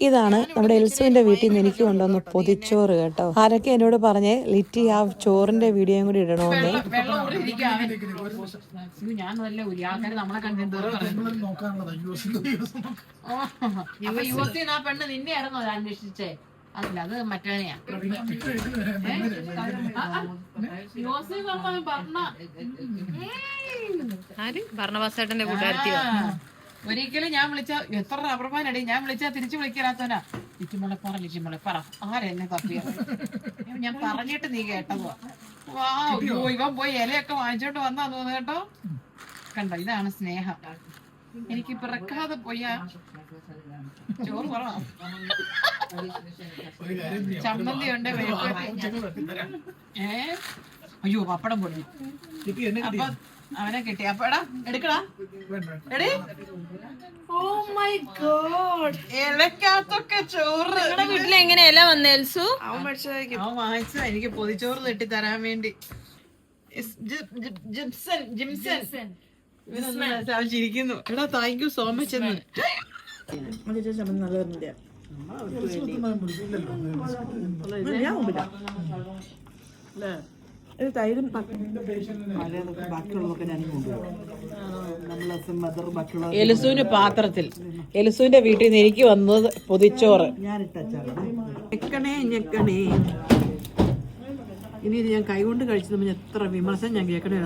ഇതാണ് നമ്മുടെ എൽസുവിന്റെ വീട്ടിൽ നിന്ന് എനിക്ക് കൊണ്ടുവന്ന പൊതിച്ചോറ് കേട്ടോ. ആരൊക്കെ എന്നോട് പറഞ്ഞേ ലിറ്റി ആ ചോറിന്റെ വീഡിയോയും കൂടി ഇടണോന്നേ. അതല്ല, അത് മറ്റേനെയാ. ഭരണവാസേട്ടന്റെ കൂട്ടുകാരത്തിയോ? ഒരിക്കലും ഞാൻ വിളിച്ച എത്ര റബ്ബർമാനടി ഞാൻ വിളിച്ചാ തിരിച്ചു വിളിക്കാത്തവനാ. ലിറ്റിമോളെ പറ ആരെന്നെ തപ്പിയത്? ഞാൻ പറഞ്ഞിട്ട് നീ കേട്ടതോ? ഇവൻ പോയി ഇലയൊക്കെ വാങ്ങിച്ചോണ്ട് വന്നാ തോന്നുന്നു കേട്ടോ. കണ്ടോ, ഇതാണ് സ്നേഹം. എനിക്ക് പിറക്കാതെ പോയാ ചോറ് കുറവാ. ചമ്മന്തി ഉണ്ട്, അയ്യോ പപ്പടം പൊടി. അപ്പൊ അവനെ കിട്ടി. അപ്പടാ എടുക്കടാ. എടി, ഓ മൈ ഗോഡ്, ഇലക്കകത്തൊക്കെ ചോറ്. നിങ്ങളുടെ വീട്ടിൽ എങ്ങനെ ഇല വന്ന എൽസു? അവൻ വാങ്ങിച്ച എനിക്ക് പൊതിച്ചോറ് തട്ടി തരാൻ വേണ്ടി. അവൻ ചിരിക്കുന്നു. എടാ താങ്ക് യു സോ മച്ച് എന്ന്. എലിസുവിന് പാത്രത്തിൽ, എലിസുവിന്റെ വീട്ടിൽ നിന്ന് എനിക്ക് വന്നത് പൊതിച്ചോറ്. ഞെക്കണേ ഞെക്കണേ. ഇനി ഇത് ഞാൻ കൈകൊണ്ട് കഴിച്ചത് എത്ര വിമർശനം ഞാൻ കേൾക്കണേ.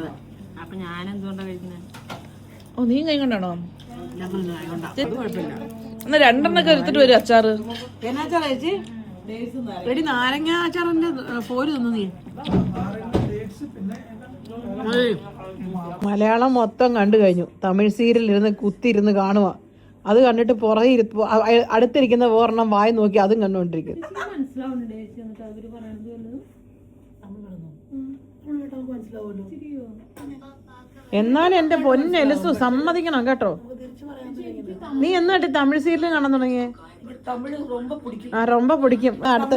അപ്പൊ ഞാൻ എന്തുകൊണ്ടാ കഴിക്കുന്നത്? ഓ, നീ കൈ കൊണ്ടാണോ? ഞങ്ങൾ കൈ കൊണ്ടാ, കുഴപ്പമില്ല. എന്നാ രണ്ടെണ്ണൊക്കെ എടുത്തിട്ട് വരും അച്ചാറ്. എന്നാ അച്ചാറാ ചേച്ചി? എടി നാരങ്ങ അച്ചാറിന്റെ പോര് തിന്നു നീ. മലയാളം മൊത്തം കണ്ടു കഴിഞ്ഞു. തമിഴ് സീരിയൽ ഇരുന്ന് കുത്തിയിരുന്ന് കാണുക. അത് കണ്ടിട്ട് പുറകെ അടുത്തിരിക്കുന്ന വേറെണ്ണം വായി നോക്കി അതും കണ്ടുകൊണ്ടിരിക്കും. എന്നാലും എന്റെ പൊന്നെ എലിസു സമ്മതിക്കണം കേട്ടോ. നീ എന്നാട്ടി തമിഴ് സീരിയൽ കാണാൻ തുടങ്ങിയേ? ആ, ரொம்ப പിടിക്കും. അടുത്ത